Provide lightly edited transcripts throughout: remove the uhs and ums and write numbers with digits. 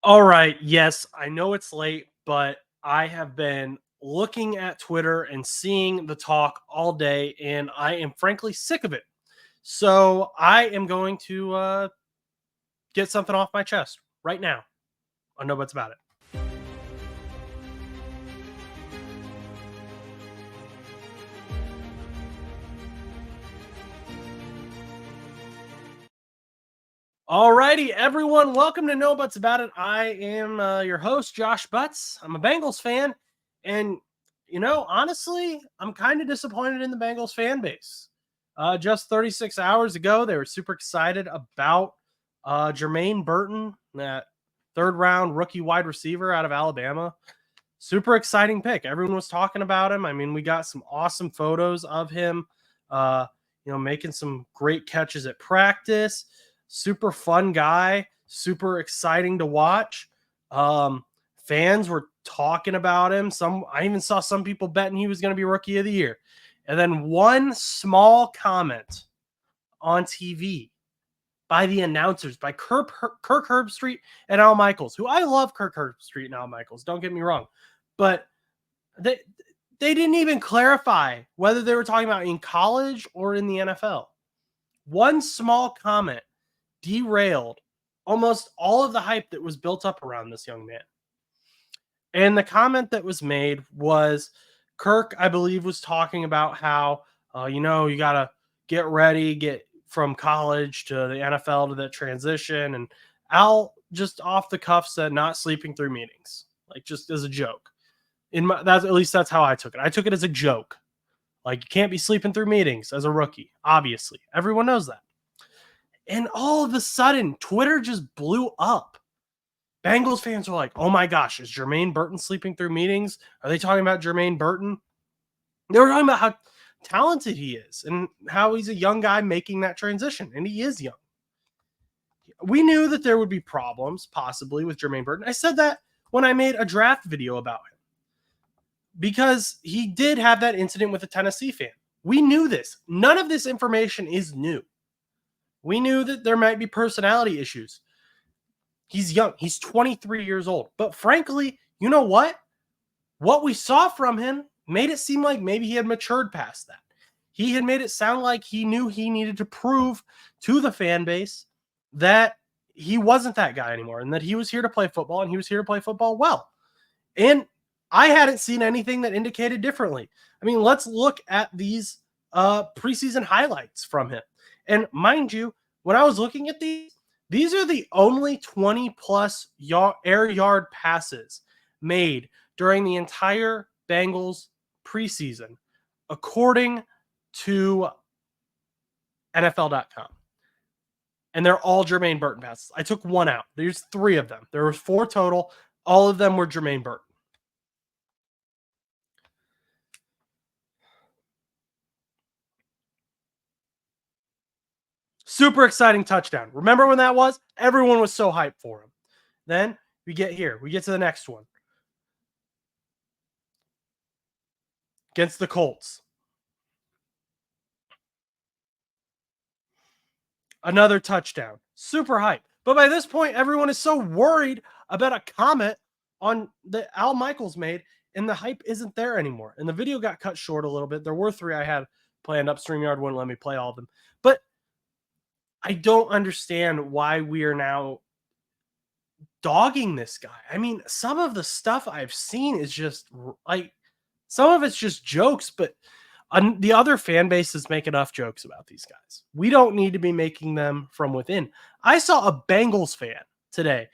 All right. Yes, I know it's late, but I have been looking at Twitter and seeing the talk all day, and I am frankly sick of it. So I am going to get something off my chest right now. I know what's about it. All righty, everyone. Welcome to Know Butts About It. I am your host, Josh Butts. I'm a Bengals fan. And, honestly, I'm kind of disappointed in the Bengals fan base. Just 36 hours ago, they were super excited about Jermaine Burton, that third round rookie wide receiver out of Alabama. Super exciting pick. Everyone was talking about him. I mean, we got some awesome photos of him, making some great catches at practice. Super fun guy, super exciting to watch. Fans were talking about him. I even saw some people betting he was going to be rookie of the year. And then one small comment on TV by the announcers, by Kirk Herbstreit and Al Michaels, who I love Kirk Herbstreit and Al Michaels. Don't get me wrong. But they didn't even clarify whether they were talking about in college or in the NFL. One small comment derailed almost all of the hype that was built up around this young man. And the comment that was made was Kirk, I believe, was talking about how, you got to get ready, get from college to the NFL to that transition. And Al just off the cuff said not sleeping through meetings, like just as a joke. At least that's how I took it. I took it as a joke. Like, you can't be sleeping through meetings as a rookie. Obviously, everyone knows that. And all of a sudden, Twitter just blew up. Bengals fans were like, "Oh my gosh, is Jermaine Burton sleeping through meetings? Are they talking about Jermaine Burton?" They were talking about how talented he is and how he's a young guy making that transition, and he is young. We knew that there would be problems possibly with Jermaine Burton. I said that when I made a draft video about him, because he did have that incident with a Tennessee fan. We knew this. None of this information is new. We knew that there might be personality issues. He's young. He's 23 years old. But frankly, you know what? What we saw from him made it seem like maybe he had matured past that. He had made it sound like he knew he needed to prove to the fan base that he wasn't that guy anymore and that he was here to play football and he was here to play football well. And I hadn't seen anything that indicated differently. I mean, let's look at these preseason highlights from him. And mind you, when I was looking at these are the only 20-plus air yard passes made during the entire Bengals preseason, according to NFL.com. And they're all Jermaine Burton passes. I took one out. There's 3 of them. There were 4 total. All of them were Jermaine Burton. Super exciting touchdown. Remember when that was? Everyone was so hyped for him. Then we get here. We get to the next one. Against the Colts. Another touchdown. Super hype. But by this point, everyone is so worried about a comment on that Al Michaels made, and the hype isn't there anymore. And the video got cut short a little bit. There were 3 I had planned up. StreamYard wouldn't let me play all of them. But I don't understand why we are now dogging this guy. I mean, some of the stuff I've seen is just like, some of it's just jokes, but the other fan bases make enough jokes about these guys. We don't need to be making them from within. I saw a Bengals fan today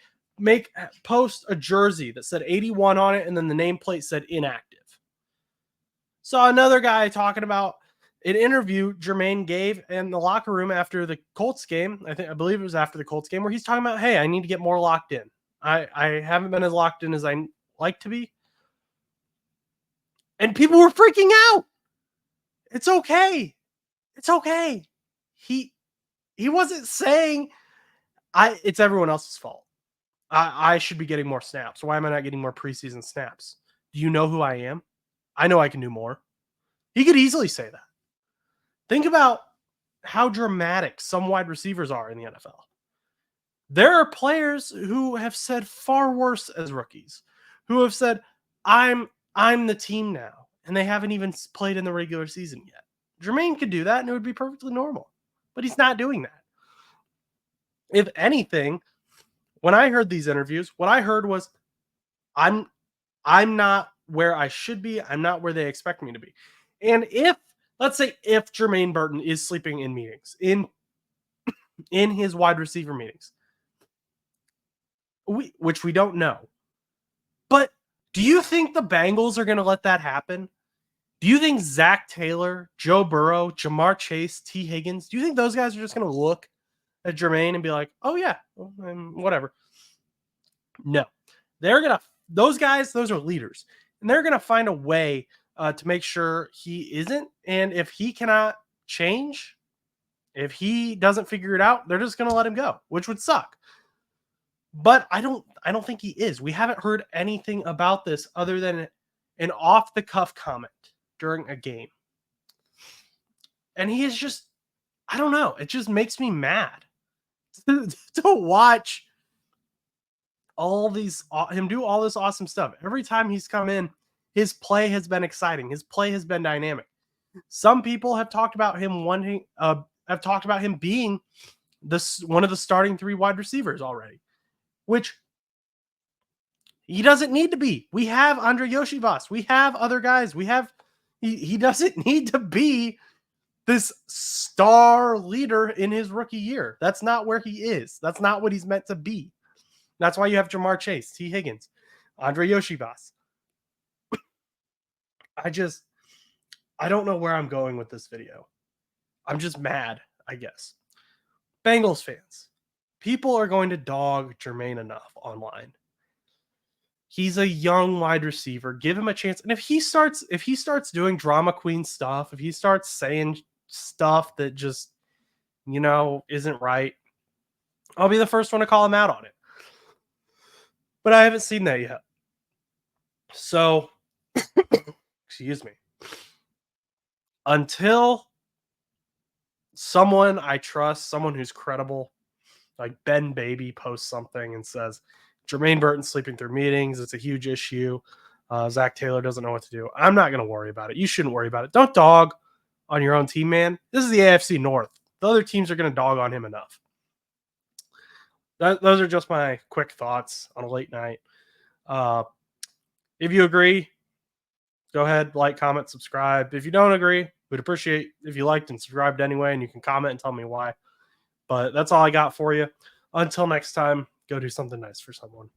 post a jersey that said 81 on it, and then the nameplate said inactive. Saw another guy talking about an interview Jermaine gave in the locker room after the Colts game. I believe it was after the Colts game, where he's talking about, hey, I need to get more locked in. I haven't been as locked in as I like to be. And people were freaking out. It's okay. It's okay. He wasn't saying it's everyone else's fault. I should be getting more snaps. Why am I not getting more preseason snaps? Do you know who I am? I know I can do more. He could easily say that. Think about how dramatic some wide receivers are in the NFL. There are players who have said far worse as rookies, who have said, I'm the team now, and they haven't even played in the regular season yet. Jermaine could do that, and it would be perfectly normal. But he's not doing that. If anything, when I heard these interviews, what I heard was, I'm not where I should be. I'm not where they expect me to be. And let's say if Jermaine Burton is sleeping in meetings, in his wide receiver meetings, which we don't know. But do you think the Bengals are going to let that happen? Do you think Zach Taylor, Joe Burrow, Jamar Chase, T. Higgins, do you think those guys are just going to look at Jermaine and be like, oh, yeah, whatever? No. Those guys, those are leaders. And they're going to find a way to make sure he isn't. And if he cannot change, if he doesn't figure it out, they're just going to let him go, which would suck. But I don't think he is. We haven't heard anything about this other than an off-the-cuff comment during a game. And he is just, I don't know. It just makes me mad to watch him do all this awesome stuff. Every time he's come in, his play has been exciting. His play has been dynamic. Some people have talked about him being one of the starting 3 wide receivers already, which he doesn't need to be. We have Andre Yoshivas. We have other guys. He doesn't need to be this star leader in his rookie year. That's not where he is. That's not what he's meant to be. That's why you have Jamar Chase, T. Higgins, Andre Yoshivas. I don't know where I'm going with this video. I'm just mad, I guess. Bengals fans, people are going to dog Jermaine enough online. He's a young wide receiver. Give him a chance. And if he starts doing drama queen stuff, if he starts saying stuff that just, isn't right, I'll be the first one to call him out on it. But I haven't seen that yet. So, excuse me. Until someone I trust, someone who's credible, like Ben Baby, posts something and says, Jermaine Burton sleeping through meetings, it's a huge issue. Zach Taylor doesn't know what to do. I'm not going to worry about it. You shouldn't worry about it. Don't dog on your own team, man. This is the AFC North. The other teams are going to dog on him enough. Those are just my quick thoughts on a late night. If you agree, go ahead, like, comment, subscribe. If you don't agree, we'd appreciate if you liked and subscribed anyway, and you can comment and tell me why. But that's all I got for you. Until next time, go do something nice for someone.